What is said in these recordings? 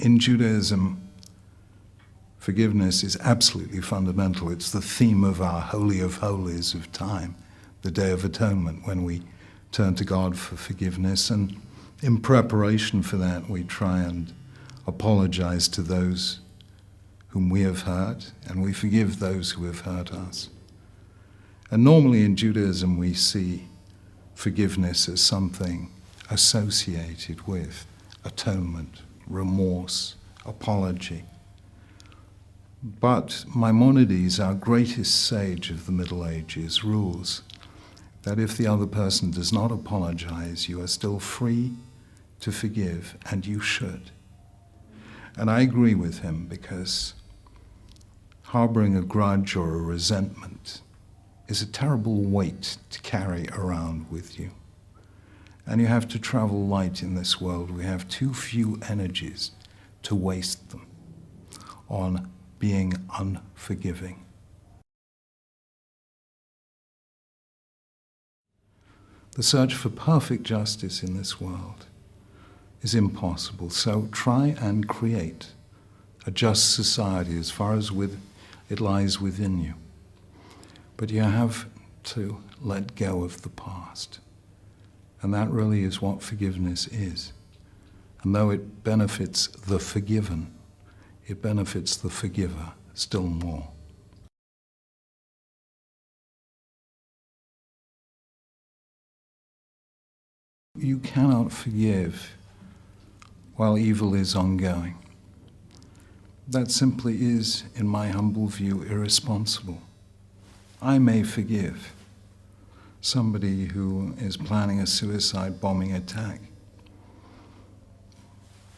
In Judaism, forgiveness is absolutely fundamental. It's the theme of our Holy of Holies of time, the Day of Atonement, when we turn to God for forgiveness. And in preparation for that, we try and apologize to those whom we have hurt, and we forgive those who have hurt us. And normally in Judaism, we see forgiveness as something associated with atonement, remorse, apology. But Maimonides, our greatest sage of the Middle Ages, rules that if the other person does not apologize, you are still free to forgive, and you should. And I agree with him, because harboring a grudge or a resentment is a terrible weight to carry around with you. And you have to travel light in this world. We have too few energies to waste them on being unforgiving. The search for perfect justice in this world is impossible. So try and create a just society as far as it lies within you. But you have to let go of the past. And that really is what forgiveness is. And though it benefits the forgiven, it benefits the forgiver still more. You cannot forgive while evil is ongoing. That simply is, in my humble view, irresponsible. I may forgive somebody who is planning a suicide bombing attack.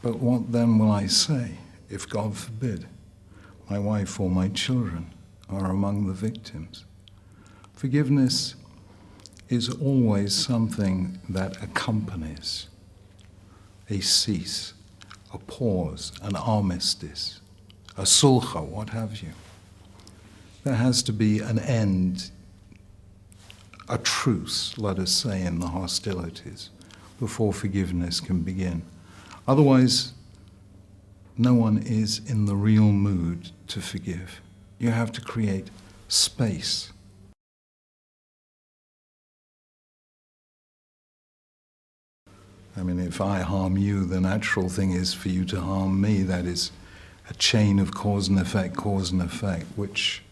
But what then will I say if, God forbid, my wife or my children are among the victims? Forgiveness is always something that accompanies a cease, a pause, an armistice, a sulcha, what have you. There has to be an end, a truce, let us say, in the hostilities before forgiveness can begin. Otherwise, no one is in the real mood to forgive. You have to create space. I mean, if I harm you, the natural thing is for you to harm me. That is a chain of cause and effect, which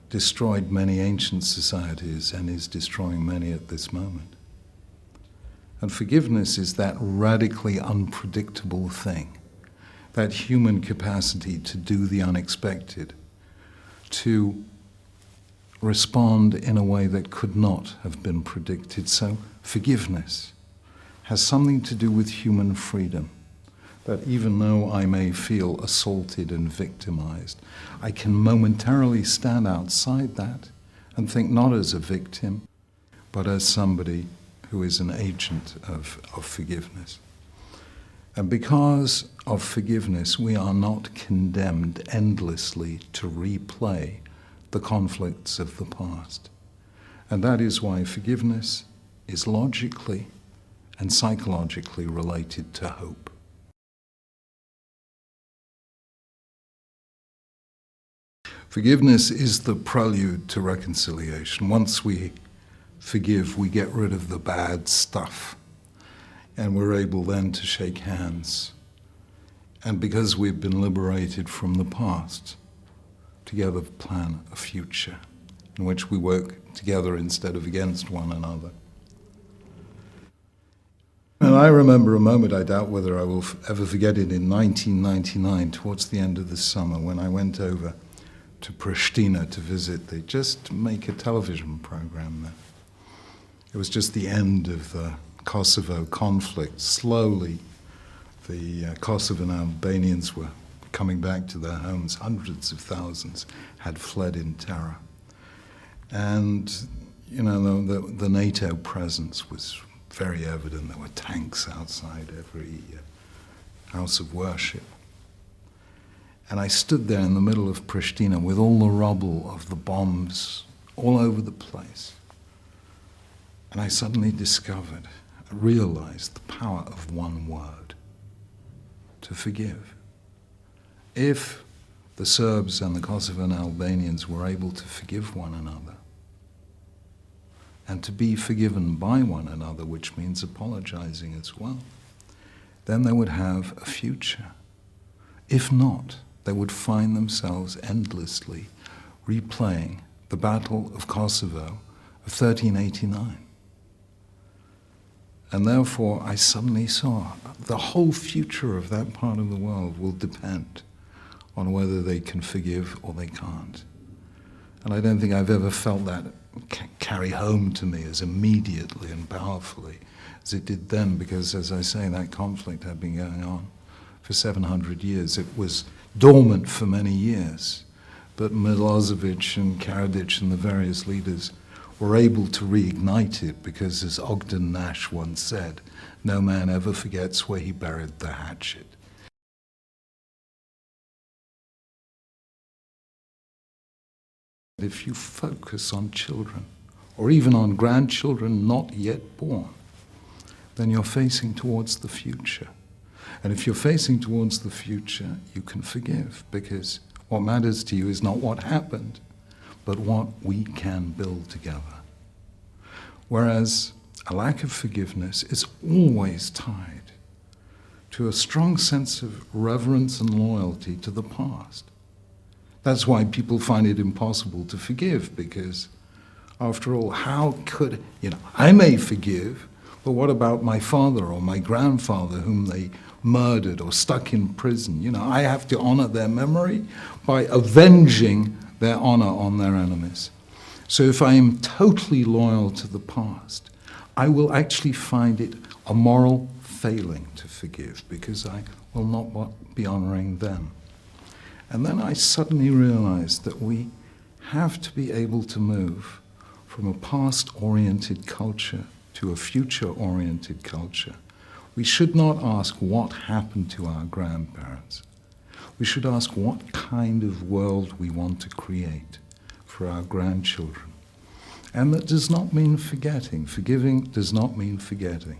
destroyed many ancient societies and is destroying many at this moment. And forgiveness is that radically unpredictable thing, that human capacity to do the unexpected, to respond in a way that could not have been predicted. So forgiveness has something to do with human freedom, that even though I may feel assaulted and victimized, I can momentarily stand outside that and think not as a victim, but as somebody who is an agent of forgiveness. And because of forgiveness, we are not condemned endlessly to replay the conflicts of the past. And that is why forgiveness is logically and psychologically related to hope. Forgiveness is the prelude to reconciliation. Once we forgive, we get rid of the bad stuff, and we're able then to shake hands. And because we've been liberated from the past, together plan a future in which we work together instead of against one another. And I remember a moment, I doubt whether I will ever forget it, in 1999, towards the end of the summer, when I went over to Pristina to visit. They just make a television program there. It was just the end of the Kosovo conflict. Slowly, the Kosovan Albanians were coming back to their homes. Hundreds of thousands had fled in terror. And, you know, the NATO presence was very evident. There were tanks outside every house of worship. And I stood there in the middle of Pristina with all the rubble of the bombs all over the place. And I suddenly discovered, realized the power of one word: to forgive. if the Serbs and the Kosovan Albanians were able to forgive one another, and to be forgiven by one another, which means apologizing as well, then they would have a future. If not, they would find themselves endlessly replaying the Battle of Kosovo of 1389. And therefore, I suddenly saw the whole future of that part of the world will depend on whether they can forgive or they can't. And I don't think I've ever felt that carry home to me as immediately and powerfully as it did then, because, as I say, that conflict had been going on for 700 years. It was dormant for many years, but Milosevic and Karadzic and the various leaders were able to reignite it because, as Ogden Nash once said, no man ever forgets where he buried the hatchet. If you focus on children, or even on grandchildren not yet born, then you're facing towards the future. And if you're facing towards the future, you can forgive, because what matters to you is not what happened, but what we can build together. Whereas a lack of forgiveness is always tied to a strong sense of reverence and loyalty to the past. That's why people find it impossible to forgive, because, after all, how could, I may forgive, but what about my father or my grandfather whom they murdered or stuck in prison? I have to honor their memory by avenging their honor on their enemies. So if I am totally loyal to the past, I will actually find it a moral failing to forgive, because I will not be honoring them. And then I suddenly realized that we have to be able to move from a past-oriented culture to a future-oriented culture. We should not ask what happened to our grandparents. We should ask what kind of world we want to create for our grandchildren. And that does not mean forgetting. Forgiving does not mean forgetting.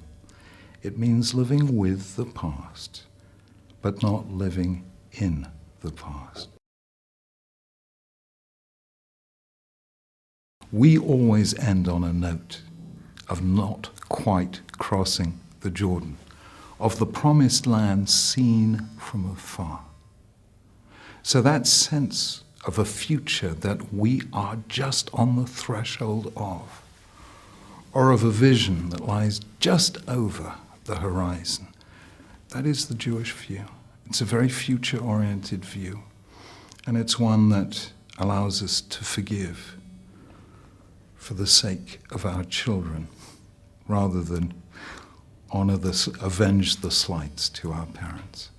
It means living with the past, but not living in the past. We always end on a note of not quite crossing the Jordan, of the promised land seen from afar. So that sense of a future that we are just on the threshold of, or of a vision that lies just over the horizon, that is the Jewish view. It's a very future-oriented view, and it's one that allows us to forgive for the sake of our children, rather than avenge the slights to our parents.